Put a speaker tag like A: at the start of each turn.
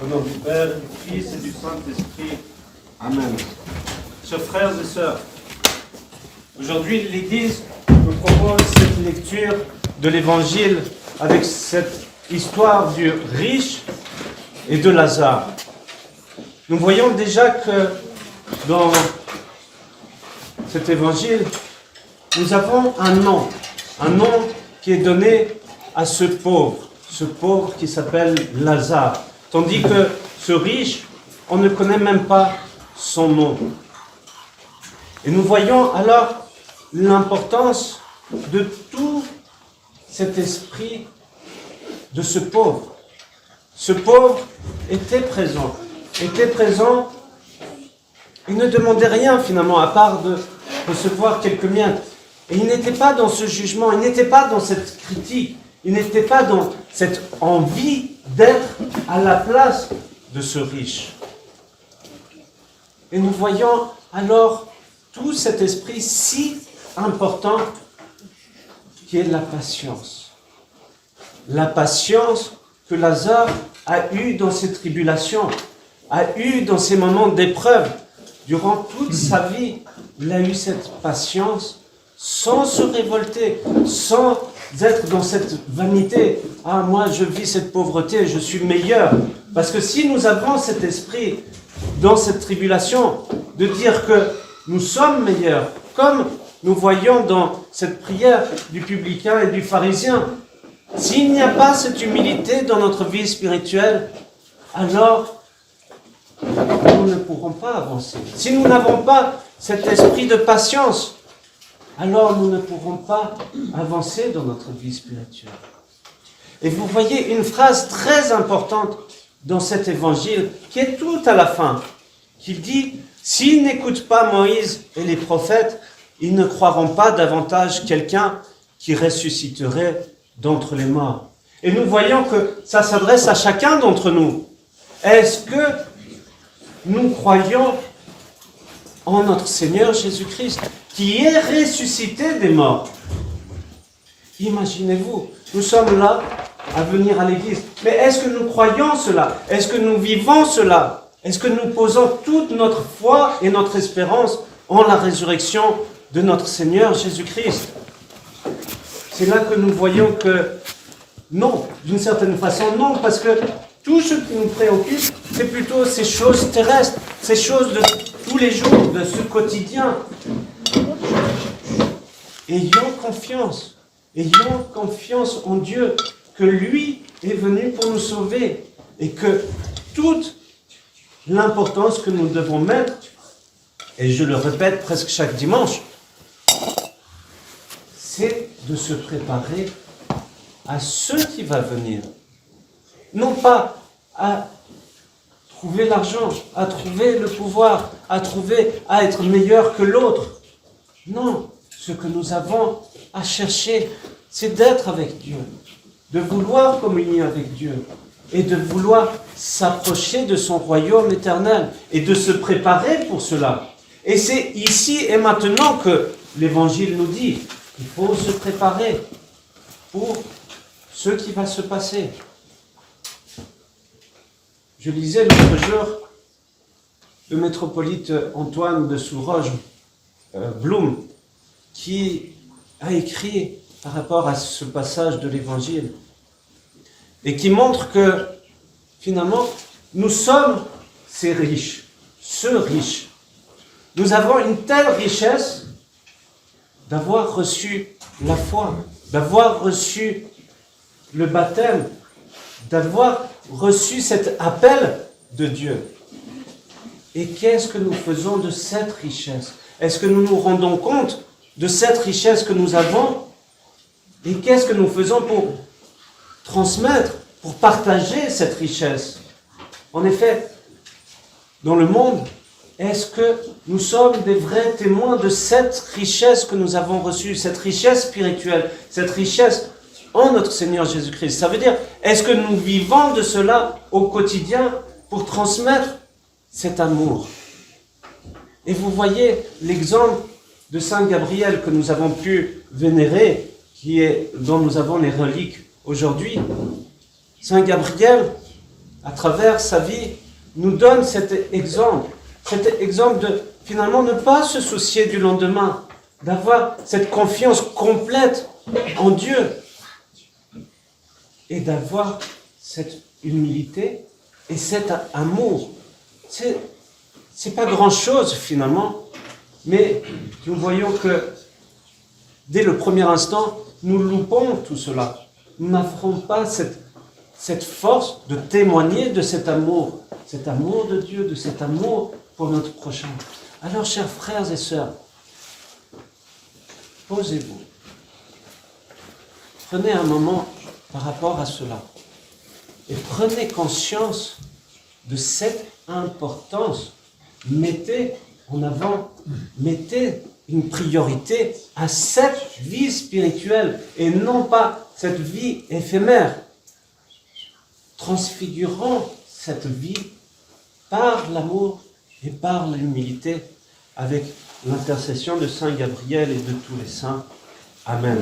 A: Au nom du Père, du Fils et du Saint-Esprit. Amen. Chers frères et sœurs, aujourd'hui l'Église nous propose cette lecture de l'Évangile avec cette histoire du riche et de Lazare. Nous voyons déjà que dans cet Évangile, nous avons un nom qui est donné à ce pauvre qui s'appelle Lazare. Tandis que ce riche, on ne connaît même pas son nom. Et nous voyons alors l'importance de tout cet esprit de ce pauvre. Ce pauvre était présent. Il ne demandait rien finalement, à part de recevoir quelques miettes. Et il n'était pas dans ce jugement, il n'était pas dans cette critique, il n'était pas dans cette envie d'être à la place de ce riche. Et nous voyons alors tout cet esprit si important qui est la patience. La patience que Lazare a eue dans ses tribulations, a eue dans ses moments d'épreuve. Durant toute sa vie, il a eu cette patience sans se révolter, sans être dans cette vanité. « Ah, moi, je vis cette pauvreté, je suis meilleur. » Parce que si nous avons cet esprit dans cette tribulation, de dire que nous sommes meilleurs, comme nous voyons dans cette prière du publicain et du pharisien, s'il n'y a pas cette humilité dans notre vie spirituelle, alors nous ne pourrons pas avancer. Si nous n'avons pas cet esprit de patience, alors nous ne pourrons pas avancer dans notre vie spirituelle. Et vous voyez une phrase très importante dans cet évangile, qui est tout à la fin, qui dit « S'ils n'écoutent pas Moïse et les prophètes, ils ne croiront pas davantage quelqu'un qui ressusciterait d'entre les morts. » Et nous voyons que ça s'adresse à chacun d'entre nous. Est-ce que nous croyons en notre Seigneur Jésus-Christ, qui est ressuscité des morts? Imaginez-vous, nous sommes là à venir à l'église. Mais est-ce que nous croyons cela? Est-ce que nous vivons cela? Est-ce que nous posons toute notre foi et notre espérance en la résurrection de notre Seigneur Jésus-Christ? C'est là que nous voyons que non, d'une certaine façon non, parce que tout ce qui nous préoccupe, c'est plutôt ces choses terrestres, ces choses de tous les jours, de ce quotidien. Ayons confiance en Dieu, que lui est venu pour nous sauver, et que toute l'importance que nous devons mettre, et je le répète presque chaque dimanche, c'est de se préparer à ce qui va venir. Non pas à trouver l'argent, à trouver le pouvoir, à être meilleur que l'autre. Non, ce que nous avons à chercher, c'est d'être avec Dieu, de vouloir communier avec Dieu et de vouloir s'approcher de son royaume éternel et de se préparer pour cela. Et c'est ici et maintenant que l'Évangile nous dit qu'il faut se préparer pour ce qui va se passer. Je lisais l'autre jour le métropolite Antoine de Souroge, Blum, qui a écrit par rapport à ce passage de l'Évangile et qui montre que finalement nous sommes ces riches, ceux riches. Nous avons une telle richesse d'avoir reçu la foi, d'avoir reçu le baptême, d'avoir reçu cet appel de Dieu. Et qu'est-ce que nous faisons de cette richesse? Est-ce que nous nous rendons compte de cette richesse que nous avons? Et qu'est-ce que nous faisons pour transmettre, pour partager cette richesse? En effet, dans le monde, est-ce que nous sommes des vrais témoins de cette richesse que nous avons reçue, cette richesse spirituelle, cette richesse en notre Seigneur Jésus-Christ? Ça veut dire, est-ce que nous vivons de cela au quotidien pour transmettre cet amour? Et vous voyez l'exemple de Saint Gabriel que nous avons pu vénérer, dont nous avons les reliques aujourd'hui. Saint Gabriel, à travers sa vie, nous donne cet exemple de finalement ne pas se soucier du lendemain, d'avoir cette confiance complète en Dieu et d'avoir cette humilité et cet amour. C'est pas grand-chose finalement, mais nous voyons que dès le premier instant, nous loupons tout cela. Nous n'avons pas cette force de témoigner de cet amour de Dieu, de cet amour pour notre prochain. Alors, chers frères et sœurs, posez-vous. Prenez un moment par rapport à cela et prenez conscience de cette importance. Mettez en avant, mettez une priorité à cette vie spirituelle et non pas cette vie éphémère. Transfigurons cette vie par l'amour et par l'humilité avec l'intercession de Saint Gabriel et de tous les saints. Amen.